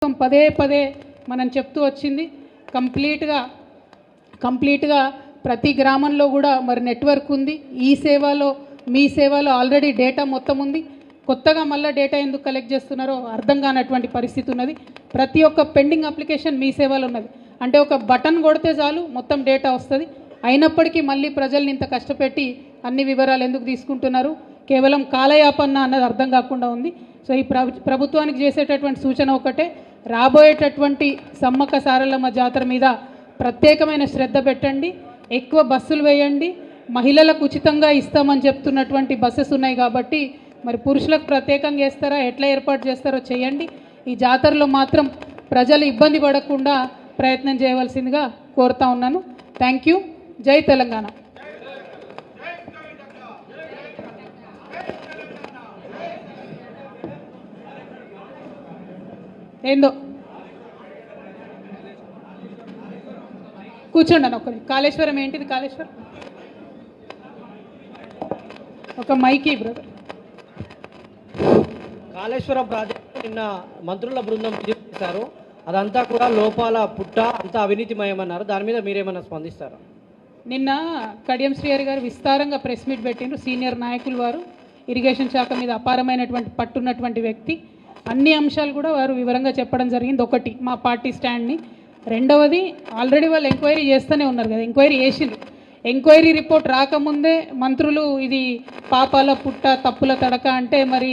పదే పదే మనం చెప్తూ వచ్చింది. కంప్లీట్గా ప్రతి గ్రామంలో కూడా మరి నెట్వర్క్ ఉంది. ఈ సేవలో మీ సేవలో ఆల్రెడీ డేటా మొత్తం ఉంది. కొత్తగా మళ్ళీ డేటా ఎందుకు కలెక్ట్ చేస్తున్నారో అర్థం కానటువంటి పరిస్థితి ఉన్నది. ప్రతి ఒక్క పెండింగ్ అప్లికేషన్ మీ సేవలో ఉన్నది. అంటే ఒక బటన్ కొడితే చాలు మొత్తం డేటా వస్తుంది. అయినప్పటికీ మళ్ళీ ప్రజల్ని ఇంత కష్టపెట్టి అన్ని వివరాలు ఎందుకు తీసుకుంటున్నారు? కేవలం కాలయాపన అన్నది అర్థం కాకుండా ఉంది. సో ఈ ప్రభుత్వానికి చేసేటటువంటి సూచన ఒకటే, రాబోయేటటువంటి సమ్మక్క సారలమ్మ జాతర మీద ప్రత్యేకమైన శ్రద్ధ పెట్టండి, ఎక్కువ బస్సులు వేయండి. మహిళలకు ఉచితంగా ఇస్తామని చెప్తున్నటువంటి బస్సెస్ ఉన్నాయి కాబట్టి మరి పురుషులకు ప్రత్యేకంగా చేస్తారా, ఎట్లా ఏర్పాటు చేస్తారో చేయండి. ఈ జాతరలో మాత్రం ప్రజలు ఇబ్బంది పడకుండా ప్రయత్నం చేయవలసిందిగా కోరుతా ఉన్నాను. Thank you. జై తెలంగాణ. ఏందో కూర్చోండి అన్న ఒకరి. కాళేశ్వరం ఏంటిది? కాళేశ్వరం ఒక మైకి బ్రదర్. కాళేశ్వరం ప్రాజెక్టు నిన్న మంత్రుల బృందం చేశారు. అదంతా కూడా లోపాల పుట్ట, అంతా అవినీతిమయమన్నారు. దాని మీద మీరేమన్నా స్పందిస్తారా? నిన్న కడియం శ్రీహరి గారు విస్తారంగా ప్రెస్ మీట్ పెట్టిండ్రు. సీనియర్ నాయకులు వారు, ఇరిగేషన్ శాఖ మీద అపారమైనటువంటి పట్టున్నటువంటి వ్యక్తి. అన్ని అంశాలు కూడా వారు వివరంగా చెప్పడం జరిగింది. ఒకటి మా పార్టీ స్టాండ్ని, రెండవది ఆల్రెడీ వాళ్ళు ఎంక్వైరీ చేస్తూనే ఉన్నారు కదా, ఎంక్వైరీ చేసిండ్రు. ఎంక్వైరీ రిపోర్ట్ రాకముందే మంత్రులు ఇది పాపాల పుట్ట తప్పుల తడక అంటే మరి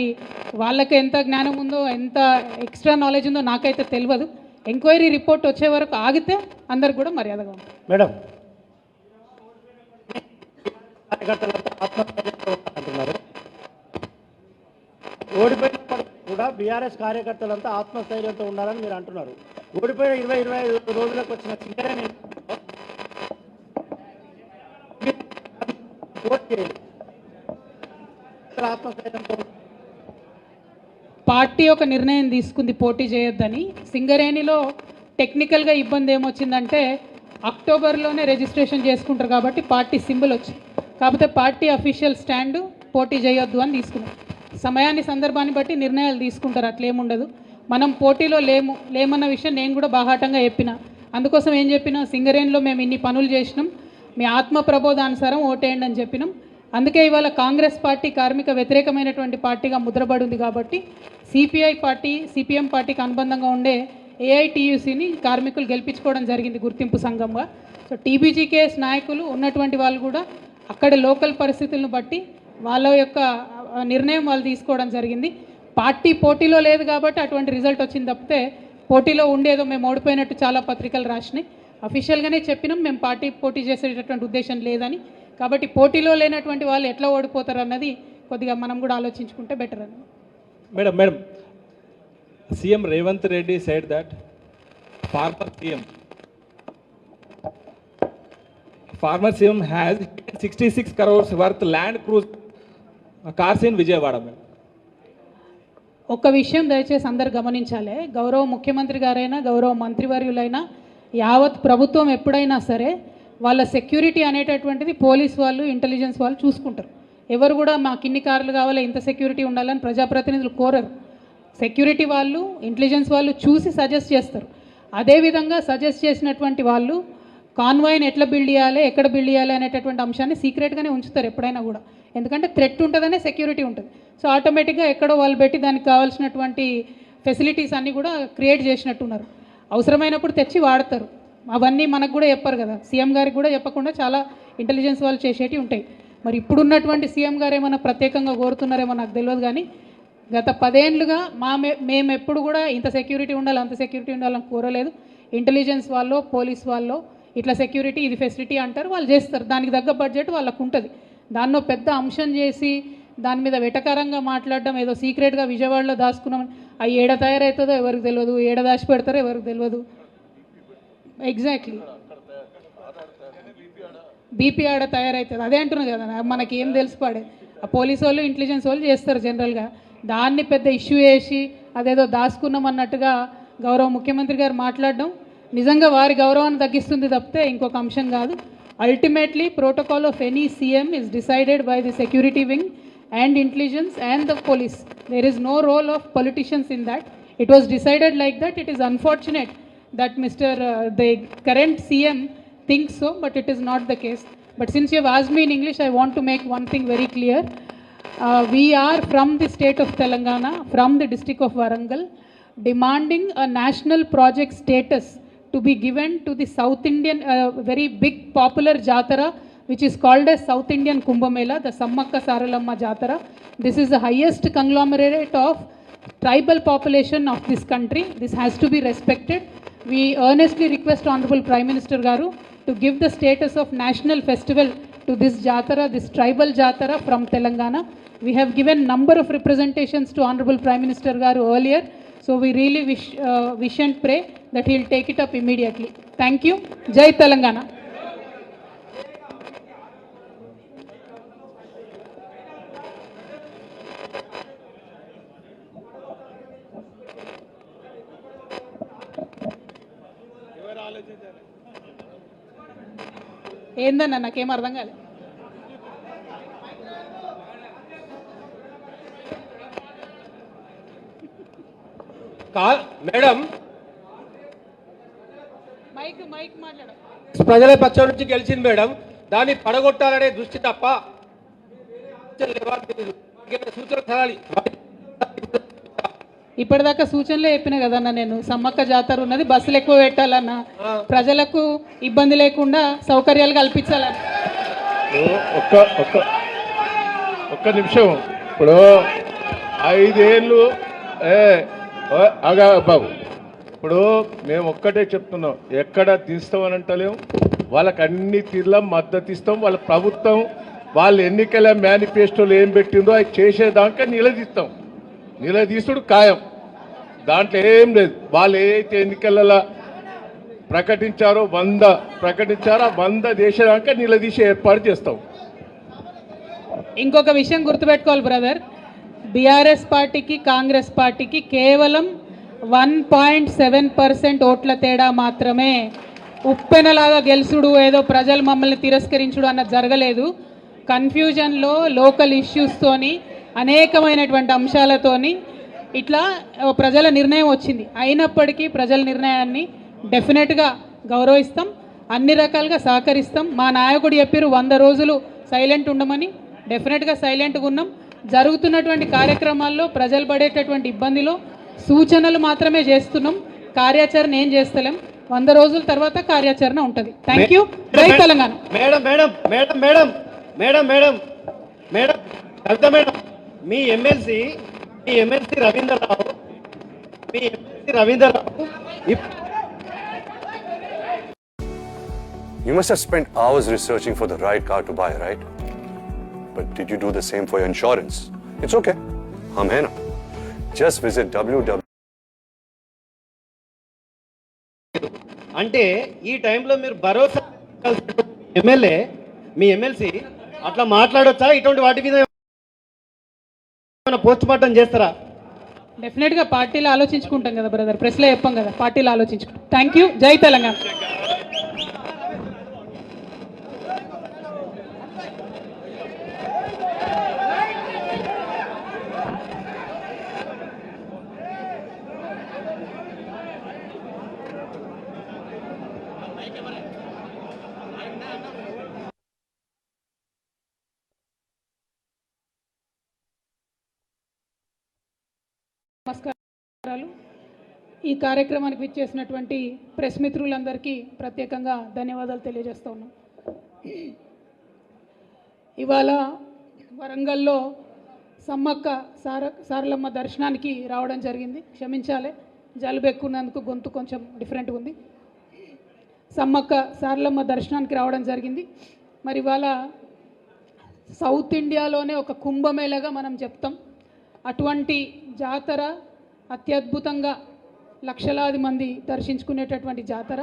వాళ్ళకి ఎంత జ్ఞానం ఉందో, ఎంత ఎక్స్ట్రా నాలెడ్జ్ ఉందో నాకైతే తెలియదు. ఎంక్వైరీ రిపోర్ట్ వచ్చే వరకు ఆగితే అందరికి కూడా మర్యాదగా ఉంటుంది. మేడం, అంటున్నారు ఓడిపోయినప్పుడు కూడా బీఆర్ఎస్ కార్యకర్తలంతా ఆత్మస్థైర్యంతో ఉండాలని మీరు అంటున్నారు. ఓడిపోయిన 20-25 రోజులకు వచ్చిన సింగరేణి ఆత్మస్థైర్యంతో పార్టీ ఒక నిర్ణయం తీసుకుంది పోటీ చేయొద్దని. సింగరేణిలో టెక్నికల్గా ఇబ్బంది ఏమొచ్చిందంటే అక్టోబర్లోనే రిజిస్ట్రేషన్ చేసుకుంటారు కాబట్టి పార్టీ సింబల్ వచ్చింది. కాకపోతే పార్టీ అఫీషియల్ స్టాండ్ పోటీ చేయొద్దు అని తీసుకున్నాం. సమయాన్ని సందర్భాన్ని బట్టి నిర్ణయాలు తీసుకుంటారు, అట్లేముండదు. మనం పోటీలో లేమన్న విషయం నేను కూడా బాహాటంగా చెప్పిన. అందుకోసం ఏం చెప్పినా, సింగరేణిలో మేము ఇన్ని పనులు చేసినాం, మీ ఆత్మ ప్రబోధానుసారం ఓటేయండి అని చెప్పినాం. అందుకే ఇవాళ కాంగ్రెస్ పార్టీ కార్మిక వ్యతిరేకమైనటువంటి పార్టీగా ముద్రపడి ఉంది కాబట్టి సిపిఐ పార్టీ, సిపిఎం పార్టీకి అనుబంధంగా ఉండే ఏఐటియుసిని కార్మికులు గెలిపించుకోవడం జరిగింది గుర్తింపు సంఘంగా. సో టీబీజీకేఎస్ నాయకులు ఉన్నటువంటి వాళ్ళు కూడా అక్కడ లోకల్ పరిస్థితులను బట్టి వాళ్ళ యొక్క నిర్ణయం వాళ్ళు తీసుకోవడం జరిగింది. పార్టీ పోటీలో లేదు కాబట్టి అటువంటి రిజల్ట్ వచ్చింది తప్పితే పోటీలో ఉండేదో మేము ఓడిపోయినట్టు చాలా పత్రికలు రాసినాయి. అఫీషియల్గానే చెప్పినాం మేము పార్టీ పోటీ చేసేటటువంటి ఉద్దేశం లేదని. కాబట్టి పోటీలో లేనటువంటి వాళ్ళు ఎట్లా ఓడిపోతారు అన్నది కొద్దిగా మనం కూడా ఆలోచించుకుంటే బెటర్ అని. Madam, CM Revanth Reddy said that farmer CM has 66 crores worth land cruise cars in Vijayawada. ఒక విషయం దయచేసి అందరు గమనించాలి. గౌరవ ముఖ్యమంత్రి గారైనా, గౌరవ మంత్రివర్యులైనా, యావత్ ప్రభుత్వం ఎప్పుడైనా సరే వాళ్ళ సెక్యూరిటీ అనేటటువంటిది పోలీస్ వాళ్ళు, ఇంటెలిజెన్స్ వాళ్ళు చూసుకుంటారు. ఎవరు కూడా మాకు ఇన్ని కార్లు కావాలి, ఇంత సెక్యూరిటీ ఉండాలని ప్రజాప్రతినిధులు కోరరు. సెక్యూరిటీ వాళ్ళు, ఇంటెలిజెన్స్ వాళ్ళు చూసి సజెస్ట్ చేస్తారు. అదేవిధంగా సజెస్ట్ చేసినటువంటి వాళ్ళు కాన్వాయ్ని ఎట్లా బిల్డ్ చేయాలి, ఎక్కడ బిల్డ్ చేయాలి అనేటటువంటి అంశాన్ని సీక్రెట్గానే ఉంచుతారు ఎప్పుడైనా కూడా. ఎందుకంటే థ్రెట్ ఉంటుందనే సెక్యూరిటీ ఉంటుంది. సో ఆటోమేటిక్గా ఎక్కడో వాళ్ళు పెట్టి దానికి కావాల్సినటువంటి ఫెసిలిటీస్ అన్నీ కూడా క్రియేట్ చేసినట్టున్నారు. అవసరమైనప్పుడు తెచ్చి వాడతారు. అవన్నీ మనకు కూడా చెప్పరు కదా, సీఎం గారికి కూడా చెప్పకుండా చాలా ఇంటెలిజెన్స్ వాళ్ళు చేసేటివి ఉంటాయి. మరి ఇప్పుడున్నటువంటి సీఎం గారు ఏమైనా ప్రత్యేకంగా కోరుతున్నారేమో నాకు తెలియదు. కానీ గత 10 ఏళ్ళుగా మేము ఎప్పుడు కూడా ఇంత సెక్యూరిటీ ఉండాలి, అంత సెక్యూరిటీ ఉండాలని కోరలేదు. ఇంటెలిజెన్స్ వాళ్ళు, పోలీస్ వాళ్ళు ఇట్లా సెక్యూరిటీ, ఇది ఫెసిలిటీ అంటారు, వాళ్ళు చేస్తారు. దానికి తగ్గ బడ్జెట్ వాళ్ళకు ఉంటుంది. దాన్నో పెద్ద అంశం చేసి దాని మీద వెటకారంగా మాట్లాడడం, ఏదో సీక్రెట్గా విజయవాడలో దాచుకున్నామని, అవి ఏడ తయారవుతుందో ఎవరికి తెలియదు, ఏడ దాచి పెడతారో ఎవరికి తెలియదు. ఎగ్జాక్ట్లీ బీపీ ఆడ తయారవుతుంది. అదే అంటున్నాను కదా, మనకి ఏం తెలిసి పడే. ఆ పోలీసు వాళ్ళు, ఇంటెలిజెన్స్ వాళ్ళు చేస్తారు జనరల్గా. దాన్ని పెద్ద ఇష్యూ చేసి అదేదో దాచుకున్నాం అన్నట్టుగా గౌరవ ముఖ్యమంత్రి గారు మాట్లాడడం నిజంగా వారి గౌరవాన్ని తగ్గిస్తుంది తప్పితే ఇంకొక అంశం కాదు. Ultimately protocol of any CM is decided by the security wing and intelligence and the police. There is no role of politicians in that. It was decided like that. It is unfortunate that the current CM thinks so, but it is not the case. But since you have asked me in English, I want to make one thing very clear. We are from the state of Telangana, from the district of Warangal, demanding a national project status to be given to the South Indian, very big popular Jatara, which is called as South Indian Kumbh Mela, the Sammakka Saralamma Jatara. This is the highest conglomerate of tribal population of this country. This has to be respected. We earnestly request Honorable Prime Minister Garu to give the status of national festival to this Jatara, this tribal Jatara from Telangana. We have given number of representations to Honorable Prime Minister Garu earlier. So we really wish and pray that he will take it up immediately. Thank you. Jai Telangana. ఏందన్నా నాకేం అర్థం కాలేదు. Madam, mic మాట్లాడ. ప్రజల పక్షం నుంచి గెలిచింది madam. దాన్ని పడగొట్టాలనే దృష్టి తప్ప సూచన సరాలి. ఇప్పటిదాకా సూచనలే చెప్పినా కదన్నా నేను. సమ్మక్క జాతర ఉన్నది, బస్సులు ఎక్కువ పెట్టాలన్నా, ప్రజలకు ఇబ్బంది లేకుండా సౌకర్యాలు కల్పించాలన్నా. ఒక్క నిమిషం. ఇప్పుడు 5 ఏళ్ళు బాబు, ఇప్పుడు మేము ఒక్కటే చెప్తున్నాం, ఎక్కడ తీస్తామని అంటలేము. వాళ్ళకి అన్ని తీర్ల మద్దతు ఇస్తాం. వాళ్ళ ప్రభుత్వం వాళ్ళు ఎన్నికల మేనిఫెస్టోలు ఏం పెట్టిందో అది చేసేదాకా నిలదీస్తాం. నిలదీసుడు ఖాయం, దాంట్లో ఏం లేదు. వాళ్ళు ఏదైతే ఎన్నికలలో ప్రకటించారో 100 ప్రకటించారో ఆ 100 దేశాక నిలదీసి ఏర్పాటు చేస్తాం. ఇంకొక విషయం గుర్తుపెట్టుకోవాలి బ్రదర్, బీఆర్ఎస్ పార్టీకి కాంగ్రెస్ పార్టీకి కేవలం 1.7% ఓట్ల తేడా మాత్రమే. ఉప్పెనలాగా గెలుసుడు, ఏదో ప్రజలు మమ్మల్ని తిరస్కరించుడు అన్నది జరగలేదు. కన్ఫ్యూజన్లో లోకల్ ఇష్యూస్తోని అనేకమైనటువంటి అంశాలతోని ఇట్లా ప్రజల నిర్ణయం వచ్చింది. అయినప్పటికీ ప్రజల నిర్ణయాన్ని డెఫినెట్గా గౌరవిస్తాం, అన్ని రకాలుగా సహకరిస్తాం. మా నాయకుడు చెప్పారు 100 రోజులు సైలెంట్ ఉండమని. డెఫినెట్గా సైలెంట్గా ఉన్నాం. జరుగుతున్నటువంటి కార్యక్రమాల్లో ప్రజలు పడేటటువంటి ఇబ్బందిలో సూచనలు మాత్రమే చేస్తున్నాం, కార్యాచరణ ఏం చేస్తలేం. 100 రోజుల తర్వాత కార్యాచరణ ఉంటుంది. Thank you. జై Telangana. Madam madam madam madam madam madam madam Kavitha madam, మీ MLC Ravindrarao You must have spent hours researching for the right car to buy, right? But did you do the same for your insurance? It's okay. Hum hai na. Just visit www. అంటే ఈ టైంలో మీరు భరోసా MLA, మీ MLC అట్లా మాట్లాడొచ్చా? ఇటువంటి వాటి మీద post mortem చేస్తారా? డెఫినెట్గా పార్టీలో ఆలోచించుకుంటాం కదా బ్రదర్, ప్రెస్లో చెప్పాం కదా, పార్టీలో ఆలోచించుకుంటాం. Thank you. జై తెలంగాణ. నమస్కారాలు. ఈ కార్యక్రమానికి విచ్చేసినటువంటి ప్రెస్ మిత్రులందరికీ ప్రత్యేకంగా ధన్యవాదాలు తెలియజేస్తూ ఉన్నాం. ఇవాళ వరంగల్లో సమ్మక్క సారలమ్మ దర్శనానికి రావడం జరిగింది. క్షమించాలి, జలుబు ఎక్కున్నందుకు గొంతు కొంచెం డిఫరెంట్గా ఉంది. సమ్మక్క సారలమ్మ దర్శనానికి రావడం జరిగింది. మరి ఇవాళ సౌత్ ఇండియాలోనే ఒక కుంభమేళగా మనం చెప్తాం. అటువంటి జాతర అత్యద్భుతంగా లక్షలాది మంది దర్శించుకునేటటువంటి జాతర.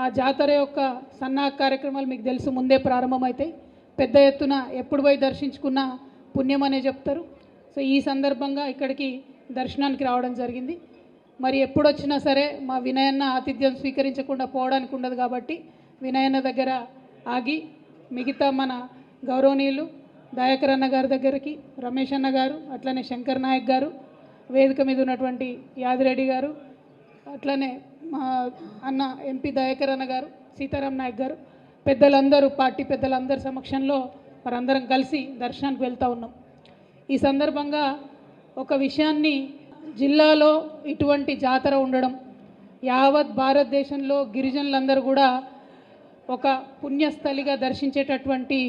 ఆ జాతర యొక్క సన్నాహక కార్యక్రమాలు మీకు తెలుసు, ముందే ప్రారంభమవుతాయి. పెద్ద ఎత్తున ఎప్పుడు పోయి దర్శించుకున్న పుణ్యం అనే చెప్తారు. సో ఈ సందర్భంగా ఇక్కడికి దర్శనానికి రావడం జరిగింది. మరి ఎప్పుడు వచ్చినా సరే మా వినయన్న ఆతిథ్యం స్వీకరించకుండా పోవడానికి ఉండదు కాబట్టి వినయన్న దగ్గర ఆగి మిగతా మన గౌరవనీయులు దయాకర్ అన్న గారి దగ్గరికి, రమేష్ అన్న గారు, అట్లనే శంకర్ నాయక్ గారు, వేదిక మీద ఉన్నటువంటి యాదిరెడ్డి గారు, అట్లనే మా అన్న ఎంపీ దయాకర్ అన్న గారు, సీతారాం నాయక్ గారు, పెద్దలందరూ పార్టీ పెద్దలందరి సమక్షంలో మనందరం కలిసి దర్శనానికి వెళ్తూ ఉన్నాం. ఈ సందర్భంగా ఒక విషయాన్ని, జిల్లాలో ఇటువంటి జాతర ఉండడం, యావత్ భారతదేశంలో గిరిజనులందరూ కూడా ఒక పుణ్యస్థలిగా దర్శించేటటువంటి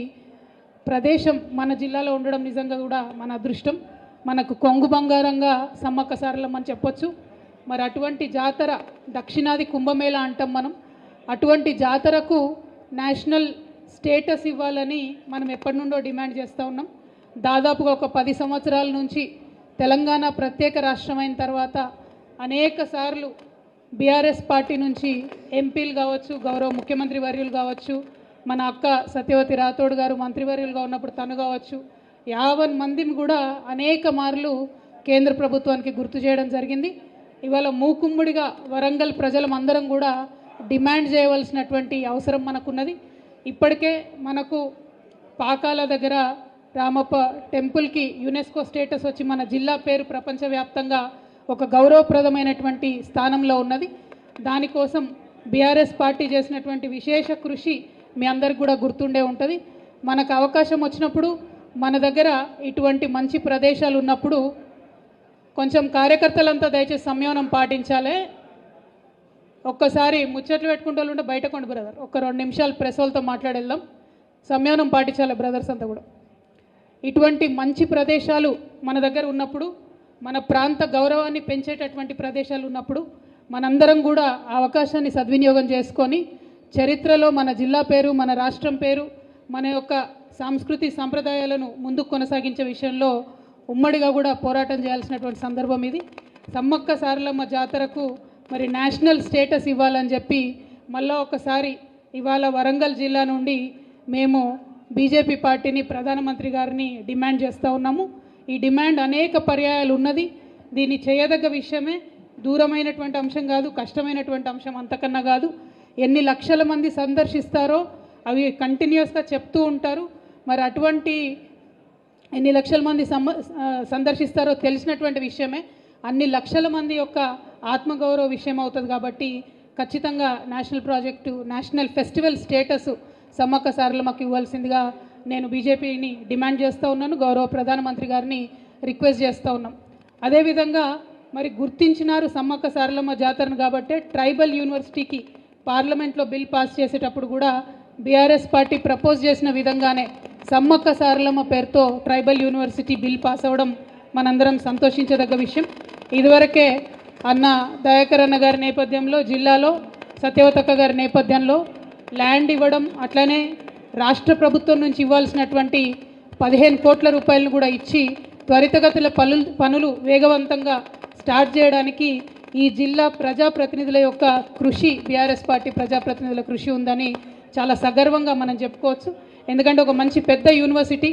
ప్రదేశం మన జిల్లాలో ఉండడం నిజంగా కూడా మన అదృష్టం. మనకు కొంగు బంగారంగా సమ్మక్క సారలమ్మ అని చెప్పొచ్చు. మరి అటువంటి జాతర దక్షిణాది కుంభమేళా అంటాం మనం. అటువంటి జాతరకు నేషనల్ స్టేటస్ ఇవ్వాలని మనం ఎప్పటి నుండో డిమాండ్ చేస్తూ ఉన్నాం. దాదాపుగా ఒక 10 సంవత్సరాల నుంచి తెలంగాణ ప్రత్యేక రాష్ట్రమైన తర్వాత అనేక సార్లు బీఆర్ఎస్ పార్టీ నుంచి ఎంపీలు కావచ్చు, గౌరవ ముఖ్యమంత్రి వర్యులు కావచ్చు, మన అక్క సత్యవతి రాథోడ్ గారు మంత్రివర్యులుగా ఉన్నప్పుడు తను కావచ్చు, 50 మందిని కూడా అనేక మార్లు కేంద్ర ప్రభుత్వానికి గుర్తు చేయడం జరిగింది. ఇవాళ మూకుమ్మడిగా వరంగల్ ప్రజలందరం కూడా డిమాండ్ చేయవలసినటువంటి అవసరం మనకున్నది. ఇప్పటికే మనకు పాకాల దగ్గర రామప్ప టెంపుల్కి యునెస్కో స్టేటస్ వచ్చి మన జిల్లా పేరు ప్రపంచవ్యాప్తంగా ఒక గౌరవప్రదమైనటువంటి స్థానంలో ఉన్నది. దానికోసం బీఆర్ఎస్ పార్టీ చేసినటువంటి విశేష కృషి మీ అందరికి కూడా గుర్తుండే ఉంటుంది. మనకు అవకాశం వచ్చినప్పుడు, మన దగ్గర ఇటువంటి మంచి ప్రదేశాలు ఉన్నప్పుడు కొంచెం కార్యకర్తలంతా దయచేసి సంయమనం పాటించాలి. ఒక్కసారి ముచ్చట్లు పెట్టుకుంటూ ఉంటే బయట కొండ బ్రదర్, ఒక 2 నిమిషాలు ప్రెస్ వాళ్ళతో మాట్లాడేద్దాం. సంయమనం పాటించాలి బ్రదర్స్ అంతా కూడా. ఇటువంటి మంచి ప్రదేశాలు మన దగ్గర ఉన్నప్పుడు, మన ప్రాంత గౌరవాన్ని పెంచేటటువంటి ప్రదేశాలు ఉన్నప్పుడు మనందరం కూడా ఆ అవకాశాన్ని సద్వినియోగం చేసుకొని చరిత్రలో మన జిల్లా పేరు, మన రాష్ట్రం పేరు, మన యొక్క సంస్కృతి సంప్రదాయాలను ముందుకు కొనసాగించే విషయంలో ఉమ్మడిగా కూడా పోరాటం చేయాల్సినటువంటి సందర్భం ఇది. సమ్మక్క సారలమ్మ జాతరకు మరి నేషనల్ స్టేటస్ ఇవ్వాలని చెప్పి మళ్ళీ ఒకసారి ఇవాళ వరంగల్ జిల్లా నుండి మేము బీజేపీ పార్టీని, ప్రధానమంత్రి గారిని డిమాండ్ చేస్తూ ఉన్నాము. ఈ డిమాండ్ అనేక పర్యాయాలు ఉన్నది. దీన్ని చేయదగ్గ విషయమే, దూరమైనటువంటి అంశం కాదు, కష్టమైనటువంటి అంశం అంతకన్నా కాదు. ఎన్ని లక్షల మంది సందర్శిస్తారో అవి కంటిన్యూస్గా చెప్తూ ఉంటారు. మరి అటువంటి ఎన్ని లక్షల మంది సందర్శిస్తారో తెలిసినటువంటి విషయమే. అన్ని లక్షల మంది యొక్క ఆత్మగౌరవ విషయం అవుతుంది. కాబట్టి ఖచ్చితంగా national project, national festival status Sammakka సారలమ్మకి ఇవ్వాల్సిందిగా నేను బీజేపీని డిమాండ్ చేస్తూ ఉన్నాను. గౌరవ ప్రధానమంత్రి గారిని రిక్వెస్ట్ చేస్తూ ఉన్నాం. అదేవిధంగా మరి గుర్తించినారు సమ్మక్క సారలమ్మ జాతరను కాబట్టి ట్రైబల్ యూనివర్సిటీకి పార్లమెంట్లో బిల్ పాస్ చేసేటప్పుడు కూడా బీఆర్ఎస్ పార్టీ ప్రపోజ్ చేసిన విధంగానే సమ్మక్క సారలమ్మ పేరుతో ట్రైబల్ యూనివర్సిటీ బిల్ పాస్ అవ్వడం మనందరం సంతోషించదగ్గ విషయం. ఇదివరకే అన్న దయాకర్ అన్న గారి నేపథ్యంలో, జిల్లాలో సత్యవతక్క గారి నేపథ్యంలో ల్యాండ్ ఇవ్వడం, అట్లనే రాష్ట్ర ప్రభుత్వం నుంచి ఇవ్వాల్సినటువంటి 15 కోట్ల రూపాయలను కూడా ఇచ్చి త్వరితగతుల పనులు వేగవంతంగా స్టార్ట్ చేయడానికి ఈ జిల్లా ప్రజాప్రతినిధుల యొక్క కృషి, బీఆర్ఎస్ పార్టీ ప్రజాప్రతినిధుల కృషి ఉందని చాలా సగర్వంగా మనం చెప్పుకోవచ్చు. ఎందుకంటే ఒక మంచి పెద్ద యూనివర్సిటీ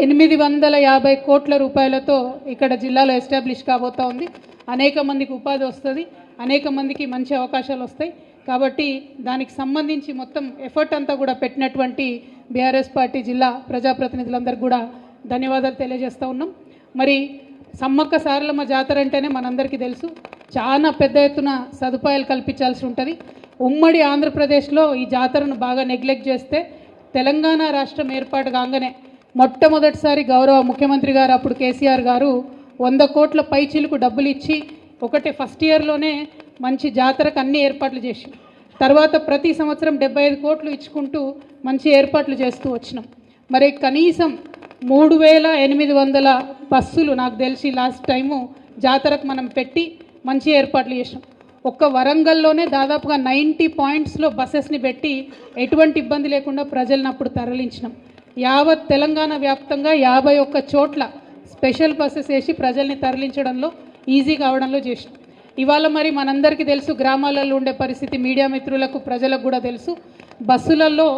850 కోట్ల రూపాయలతో ఇక్కడ జిల్లాలో ఎస్టాబ్లిష్ కాబోతా ఉంది. అనేక మందికి ఉపాధి వస్తుంది, అనేక మందికి మంచి అవకాశాలు వస్తాయి. కాబట్టి దానికి సంబంధించి మొత్తం ఎఫర్ట్ అంతా కూడా పెట్టినటువంటి బీఆర్ఎస్ పార్టీ జిల్లా ప్రజాప్రతినిధులందరికీ కూడా ధన్యవాదాలు తెలియజేస్తూ ఉన్నాం. మరి సమ్మక్క సారలమ్మ జాతర అంటేనే మనందరికీ తెలుసు, చాలా పెద్ద ఎత్తున సదుపాయాలు కల్పించాల్సి ఉంటుంది. ఉమ్మడి ఆంధ్రప్రదేశ్లో ఈ జాతరను బాగా నెగ్లెక్ట్ చేస్తే తెలంగాణ రాష్ట్రం ఏర్పాటు కాగానే మొట్టమొదటిసారి గౌరవ ముఖ్యమంత్రి గారు అప్పుడు కేసీఆర్ గారు 100 కోట్ల పైచీలకు డబ్బులు ఇచ్చి ఒకటే ఫస్ట్ ఇయర్లోనే మంచి జాతరకు అన్ని ఏర్పాట్లు చేసి, తర్వాత ప్రతి సంవత్సరం 75 కోట్లు ఇచ్చుకుంటూ మంచి ఏర్పాట్లు చేస్తూ వచ్చినాం. మరి కనీసం 3800 బస్సులు నాకు తెలిసి లాస్ట్ టైము జాతరకు మనం పెట్టి మంచి ఏర్పాట్లు చేసినాం. ఒక్క వరంగల్లోనే దాదాపుగా 90 పాయింట్స్లో బస్సెస్ని పెట్టి ఎటువంటి ఇబ్బంది లేకుండా ప్రజలను అప్పుడు తరలించినాం. యావత్ తెలంగాణ వ్యాప్తంగా 51 చోట్ల స్పెషల్ బస్సెస్ వేసి ప్రజల్ని తరలించడంలో ఈజీ కావడంలో చేసినాం. ఇవాళ మరి మనందరికీ తెలుసు, గ్రామాలలో ఉండే పరిస్థితి మీడియా మిత్రులకు, ప్రజలకు కూడా తెలుసు. బస్సులలో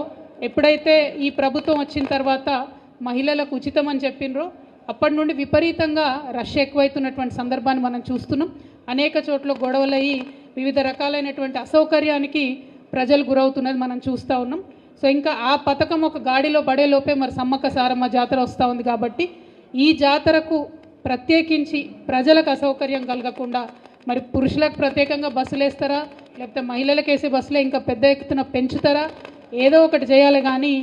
ఎప్పుడైతే ఈ ప్రభుత్వం వచ్చిన తర్వాత మహిళలకు ఉచితం అని చెప్పినరో అప్పటి నుండి విపరీతంగా రష్ ఎక్కువైతున్నటువంటి సందర్భాన్ని మనం చూస్తున్నాం. అనేక చోట్ల గొడవలయ్యి వివిధ రకాలైనటువంటి అసౌకర్యానికి ప్రజలు గురవుతున్నది మనం చూస్తూ ఉన్నాం. సో ఇంకా ఆ పథకం ఒక గాడిలో పడేలోపే మరి సమ్మక్క సారమ్మ జాతర వస్తూ ఉంది. కాబట్టి ఈ జాతరకు ప్రత్యేకించి ప్రజలకు అసౌకర్యం కలగకుండా మరి పురుషులకు ప్రత్యేకంగా బస్సులు వేస్తారా, లేకపోతే మహిళలకు వేసే బస్సులే ఇంకా పెద్ద ఎత్తున పెంచుతారా, ఏదో ఒకటి చేయాలి. కానీ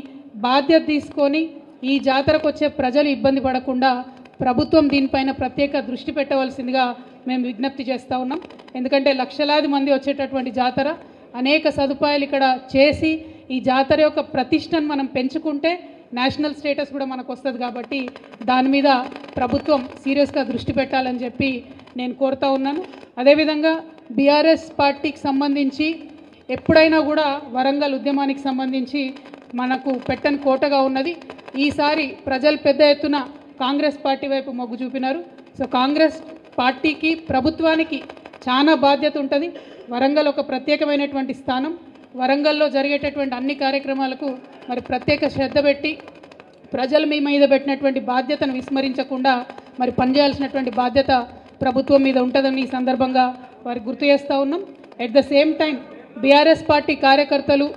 బాధ్యత తీసుకొని ఈ జాతరకు వచ్చే ప్రజలు ఇబ్బంది పడకుండా ప్రభుత్వం దీనిపైన ప్రత్యేక దృష్టి పెట్టవలసిందిగా మేము విజ్ఞప్తి చేస్తూ ఉన్నాం. ఎందుకంటే లక్షలాది మంది వచ్చేటటువంటి జాతర, అనేక సదుపాయాలు ఇక్కడ చేసి ఈ జాతర యొక్క ప్రతిష్టను మనం పెంచుకుంటే నేషనల్ స్టేటస్ కూడా మనకు వస్తుంది. కాబట్టి దాని మీద ప్రభుత్వం సీరియస్గా దృష్టి పెట్టాలని చెప్పి నేను కోరుతా ఉన్నాను. అదేవిధంగా బీఆర్ఎస్ పార్టీకి సంబంధించి ఎప్పుడైనా కూడా వరంగల్ ఉద్యమానికి సంబంధించి మనకు పెట్టని కోటగా ఉన్నది. ఈసారి ప్రజలు పెద్ద ఎత్తున కాంగ్రెస్ పార్టీ వైపు మొగ్గు చూపినారు. సో కాంగ్రెస్ పార్టీకి ప్రభుత్వానికి చాలా బాధ్యత ఉంటుంది. వరంగల్ ఒక ప్రత్యేకమైనటువంటి స్థానం. వరంగల్లో జరిగేటటువంటి అన్ని కార్యక్రమాలకు మరి ప్రత్యేక శ్రద్ధ పెట్టి ప్రజలు మీ మీద పెట్టినటువంటి బాధ్యతను విస్మరించకుండా మరి పనిచేయాల్సినటువంటి బాధ్యత ప్రభుత్వం మీద ఉంటుందని ఈ సందర్భంగా వారికి గుర్తు చేస్తూ ఉన్నాం. At the same time BRS party కార్యకర్తలు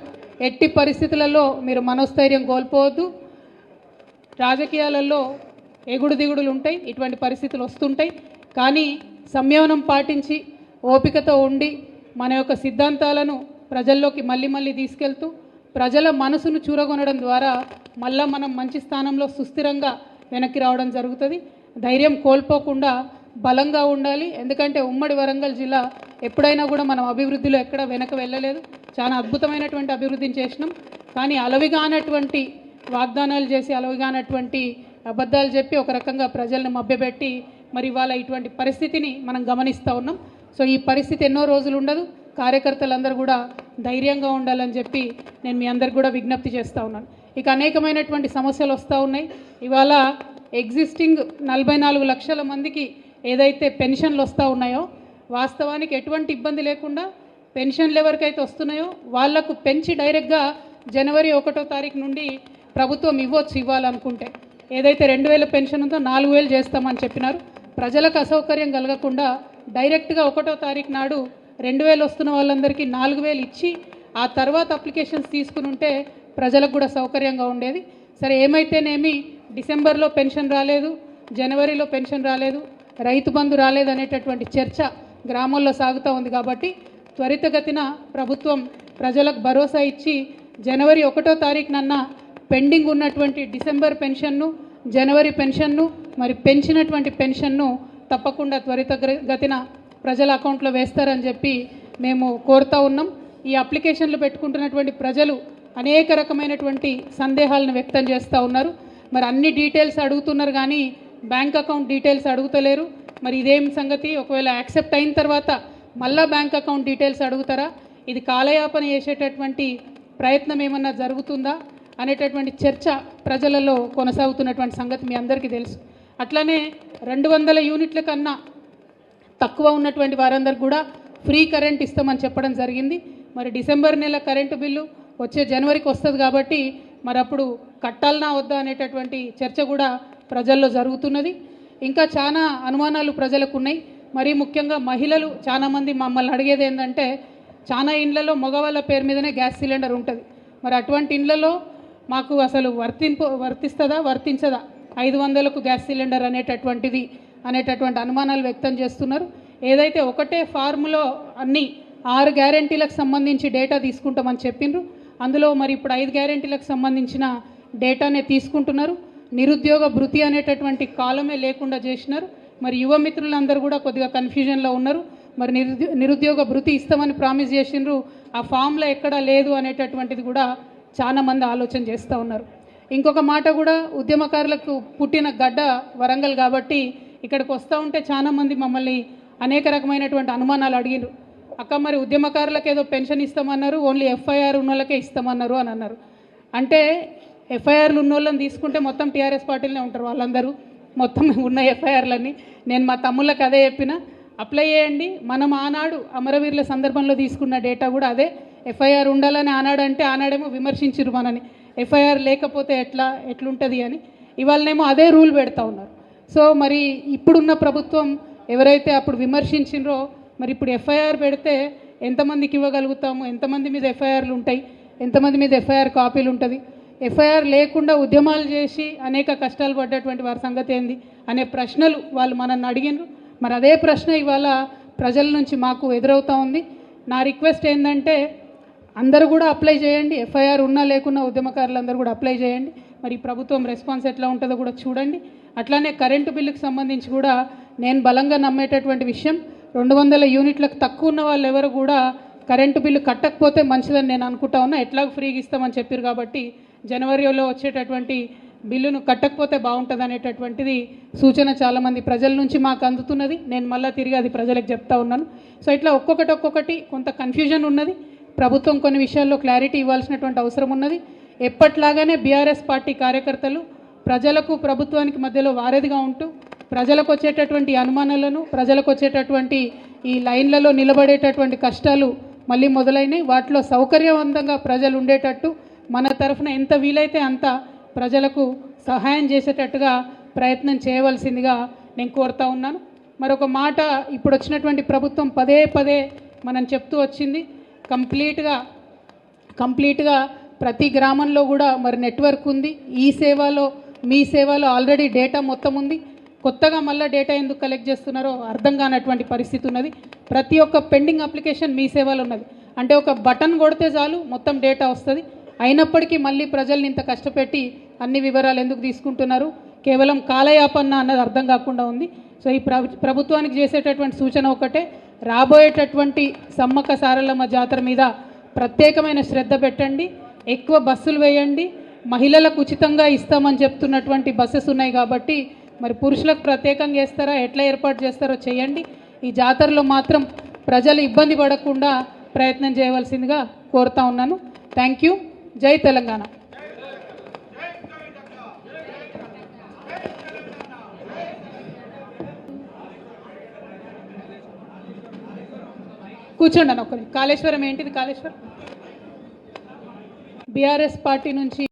ఎట్టి పరిస్థితులలో మీరు మనోస్థైర్యం కోల్పోవద్దు. రాజకీయాలలో ఎగుడు దిగుడులు ఉంటాయి, ఇటువంటి పరిస్థితులు వస్తుంటాయి. కానీ సంయమనం పాటించి ఓపికతో ఉండి మన యొక్క సిద్ధాంతాలను ప్రజల్లోకి మళ్ళీ తీసుకెళ్తూ ప్రజల మనసును చూరగొనడం ద్వారా మళ్ళా మనం మంచి స్థానంలో సుస్థిరంగా వెనక్కి రావడం జరుగుతుంది. ధైర్యం కోల్పోకుండా బలంగా ఉండాలి. ఎందుకంటే ఉమ్మడి వరంగల్ జిల్లా ఎప్పుడైనా కూడా మనం అభివృద్ధిలో ఎక్కడ వెనక వెళ్ళలేదు. చాలా అద్భుతమైనటువంటి అభివృద్ధిని చేసినాం. కానీ అలవిగానటువంటి వాగ్దానాలు చేసి అలవిగానటువంటి అబద్ధాలు చెప్పి ఒక రకంగా ప్రజలను మభ్యపెట్టి మరి ఇవాళ ఇటువంటి పరిస్థితిని మనం గమనిస్తూ ఉన్నాం. సో ఈ పరిస్థితి ఎన్నో రోజులు ఉండదు. కార్యకర్తలందరూ కూడా ధైర్యంగా ఉండాలని చెప్పి నేను మీ అందరికి కూడా విజ్ఞప్తి చేస్తూ ఉన్నాను. ఇక అనేకమైనటువంటి సమస్యలు వస్తూ ఉన్నాయి. ఇవాళ ఎగ్జిస్టింగ్ 44 లక్షల మందికి ఏదైతే పెన్షన్లు వస్తూ ఉన్నాయో వాస్తవానికి ఎటువంటి ఇబ్బంది లేకుండా పెన్షన్లు ఎవరికైతే వస్తున్నాయో వాళ్లకు పెంచి డైరెక్ట్గా జనవరి 1వ తారీఖు నుండి ప్రభుత్వం ఇవ్వాలనుకుంటే ఏదైతే 2000 పెన్షన్ ఉందో 4000 చేస్తామని చెప్పినారు. ప్రజలకు అసౌకర్యం కలగకుండా డైరెక్ట్గా 1వ తారీఖు నాడు 2000 వస్తున్న వాళ్ళందరికీ 4000 ఇచ్చి ఆ తర్వాత అప్లికేషన్స్ తీసుకుని ఉంటే ప్రజలకు కూడా సౌకర్యంగా ఉండేది. సరే ఏమైతేనేమి డిసెంబర్లో పెన్షన్ రాలేదు, జనవరిలో పెన్షన్ రాలేదు, రైతు బంధు రాలేదు అనేటటువంటి చర్చ గ్రామాల్లో సాగుతూ ఉంది. కాబట్టి త్వరితగతిన ప్రభుత్వం ప్రజలకు భరోసా ఇచ్చి జనవరి 1వ తారీఖునన్నా పెండింగ్ ఉన్నటువంటి డిసెంబర్ పెన్షన్ను, జనవరి పెన్షన్ను మరి పెంచినటువంటి పెన్షన్ను తప్పకుండా త్వరితగతిన ప్రజల అకౌంట్లో వేస్తారని చెప్పి మేము కోరుతూ ఉన్నాం. ఈ అప్లికేషన్లు పెట్టుకుంటున్నటువంటి ప్రజలు అనేక రకమైనటువంటి సందేహాలను వ్యక్తం చేస్తూ ఉన్నారు. మరి అన్ని డీటెయిల్స్ అడుగుతున్నారు కానీ బ్యాంక్ అకౌంట్ డీటెయిల్స్ అడుగుతలేరు. మరి ఇదేం సంగతి? ఒకవేళ యాక్సెప్ట్ అయిన తర్వాత మళ్ళా బ్యాంక్ అకౌంట్ డీటెయిల్స్ అడుగుతారా? ఇది కాలయాపన చేసేటటువంటి ప్రయత్నం ఏమన్నా జరుగుతుందా అనేటటువంటి చర్చ ప్రజలలో కొనసాగుతున్నటువంటి సంగతి మీ అందరికీ తెలుసు. అట్లనే 200 యూనిట్ల కన్నా తక్కువ ఉన్నటువంటి వారందరికీ కూడా ఫ్రీ కరెంట్ ఇస్తామని చెప్పడం జరిగింది. మరి డిసెంబర్ నెల కరెంటు బిల్లు వచ్చే జనవరికి వస్తుంది కాబట్టి మరి అప్పుడు కట్టాలనా వద్దా అనేటటువంటి చర్చ కూడా ప్రజల్లో జరుగుతున్నది. ఇంకా చాలా అనుమానాలు ప్రజలకు ఉన్నాయి. మరీ ముఖ్యంగా మహిళలు చాలామంది మమ్మల్ని అడిగేది ఏంటంటే చాలా ఇండ్లలో మగవాళ్ళ పేరు మీదనే గ్యాస్ సిలిండర్ ఉంటుంది. మరి అటువంటి ఇండ్లలో మాకు అసలు వర్తించదా 500కు గ్యాస్ సిలిండర్ అనేటటువంటి అనుమానాలు వ్యక్తం చేస్తున్నారు. ఏదైతే ఒకటే ఫార్ములో అన్ని 6 గ్యారెంటీలకు సంబంధించి డేటా తీసుకుంటామని చెప్పిండ్రు. అందులో మరి ఇప్పుడు 5 గ్యారెంటీలకు సంబంధించిన డేటానే తీసుకుంటున్నారు. నిరుద్యోగ భృతి అనేటటువంటి కాలమే లేకుండా చేసినారు. మరి యువ మిత్రులందరూ కూడా కొద్దిగా కన్ఫ్యూజన్లో ఉన్నారు. మరి నిరుద్యోగ భృతి ఇస్తామని ప్రామిస్ చేసిండ్రు, ఆ ఫామ్లో ఎక్కడా లేదు అనేటటువంటిది కూడా చాలామంది ఆలోచన చేస్తూ ఉన్నారు. ఇంకొక మాట కూడా, ఉద్యమకారులకు పుట్టిన గడ్డ వరంగల్ కాబట్టి ఇక్కడికి వస్తూ ఉంటే చాలామంది మమ్మల్ని అనేక రకమైనటువంటి అనుమానాలు అడిగినారు. అక్క మరి ఉద్యమకారులకు ఏదో పెన్షన్ ఇస్తామన్నారు, ఓన్లీ ఎఫ్ఐఆర్ ఉన్న వాళ్ళకే ఇస్తామన్నారు అని అన్నారు. అంటే ఎఫ్ఐఆర్లు ఉన్న వాళ్ళని తీసుకుంటే మొత్తం టీఆర్ఎస్ పార్టీలోనే ఉంటారు వాళ్ళందరూ, మొత్తం ఉన్న ఎఫ్ఐఆర్లన్నీ. నేను మా తమ్ముళ్ళకి అదే చెప్పిన, అప్లై చేయండి. మనం ఆనాడు అమరవీరుల సందర్భంలో తీసుకున్న డేటా కూడా అదే. ఎఫ్ఐఆర్ ఉండాలని ఆనాడంటే ఆనాడేమో విమర్శించారు మనని, ఎఫ్ఐఆర్ లేకపోతే ఎట్లుంటుంది అని. ఇవాళనేమో అదే రూల్ పెడతా ఉన్నారు. సో మరి ఇప్పుడున్న ప్రభుత్వం ఎవరైతే అప్పుడు విమర్శించిండ్రో మరి ఇప్పుడు ఎఫ్ఐఆర్ పెడితే ఎంతమందికి ఇవ్వగలుగుతాము, ఎంతమంది మీద ఎఫ్ఐఆర్లు ఉంటాయి, ఎంతమంది మీద ఎఫ్ఐఆర్ కాపీలు ఉంటుంది. ఎఫ్ఐఆర్ లేకుండా ఉద్యమాలు చేసి అనేక కష్టాలు పడ్డటువంటి వారి సంగతి ఏంది అనే ప్రశ్నలు వాళ్ళు మనల్ని అడిగినారు. మరి అదే ప్రశ్న ఇవాళ ప్రజల నుంచి మాకు ఎదురవుతూ ఉంది. నా రిక్వెస్ట్ ఏంటంటే అందరూ కూడా అప్లై చేయండి, ఎఫ్ఐఆర్ ఉన్నా లేకున్నా ఉద్యమకారులందరూ కూడా అప్లై చేయండి. మరి ప్రభుత్వం రెస్పాన్స్ ఎట్లా ఉంటుందో కూడా చూడండి. అట్లానే కరెంటు బిల్లుకు సంబంధించి కూడా నేను బలంగా నమ్మేటటువంటి విషయం, 200 యూనిట్లకు తక్కువ ఉన్న వాళ్ళు ఎవరు కూడా కరెంటు బిల్లు కట్టకపోతే మంచిదని నేను అనుకుంటా ఉన్నా. ఎట్లాగో ఫ్రీగా ఇస్తామని చెప్పారు కాబట్టి జనవరిలో వచ్చేటటువంటి బిల్లును కట్టకపోతే బాగుంటుంది అనేటటువంటిది సూచన చాలామంది ప్రజల నుంచి మాకు అందుతున్నది. నేను మళ్ళీ తిరిగి అది ప్రజలకు చెప్తా ఉన్నాను. సో ఇట్లా ఒక్కొక్కటి కొంత కన్ఫ్యూజన్ ఉన్నది. ప్రభుత్వం కొన్ని విషయాల్లో క్లారిటీ ఇవ్వాల్సినటువంటి అవసరం ఉన్నది. ఎప్పట్లాగానే బీఆర్ఎస్ పార్టీ కార్యకర్తలు ప్రజలకు ప్రభుత్వానికి మధ్యలో వారధిగా ఉంటూ ప్రజలకు వచ్చేటటువంటి అనుమానాలను, ప్రజలకు వచ్చేటటువంటి ఈ లైన్లలో నిలబడేటటువంటి కష్టాలు మళ్ళీ మొదలైనవి. వాటిలో సౌకర్యవంతంగా ప్రజలు ఉండేటట్టు మన తరఫున ఎంత వీలైతే అంత ప్రజలకు సహాయం చేసేటట్టుగా ప్రయత్నం చేయవలసిందిగా నేను కోరుతా ఉన్నాను. మరొక మాట, ఇప్పుడు వచ్చినటువంటి ప్రభుత్వం పదే మనం చెప్తూ వచ్చింది, కంప్లీట్గా ప్రతి గ్రామంలో కూడా మరి నెట్వర్క్ ఉంది. ఈ సేవలో మీ సేవలో ఆల్రెడీ డేటా మొత్తం ఉంది. కొత్తగా మళ్ళీ డేటా ఎందుకు కలెక్ట్ చేస్తున్నారో అర్థం కానటువంటి పరిస్థితి ఉన్నది. ప్రతి ఒక్క పెండింగ్ అప్లికేషన్ మీ సేవలో ఉన్నది. అంటే ఒక బటన్ కొడితే చాలు మొత్తం డేటా వస్తుంది. అయినప్పటికీ మళ్ళీ ప్రజల్ని ఇంత కష్టపెట్టి అన్ని వివరాలు ఎందుకు తీసుకుంటున్నారు? కేవలం కాలయాపన అన్నది అర్థం కాకుండా ఉంది. సో ఈ ప్రభుత్వానికి చేసేటటువంటి సూచన ఒకటే, రాబోయేటటువంటి సమ్మక్క సారలమ్మ జాతర మీద ప్రత్యేకమైన శ్రద్ధ పెట్టండి, ఎక్కువ బస్సులు వేయండి. మహిళలకు ఉచితంగా ఇస్తామని చెప్తున్నటువంటి బస్సెస్ ఉన్నాయి కాబట్టి మరి పురుషులకు ప్రత్యేకంగా చేస్తారా, ఎట్లా ఏర్పాటు చేస్తారో చేయండి. ఈ జాతరలో మాత్రం ప్రజలు ఇబ్బంది పడకుండా ప్రయత్నం చేయవలసిందిగా కోరుతా ఉన్నాను. Thank you. జై తెలంగాణ. కూర్చోండి అన్న ఒక్కరి. కాళేశ్వరం ఏంటిది? కాళేశ్వరం బీఆర్ఎస్ పార్టీ నుంచి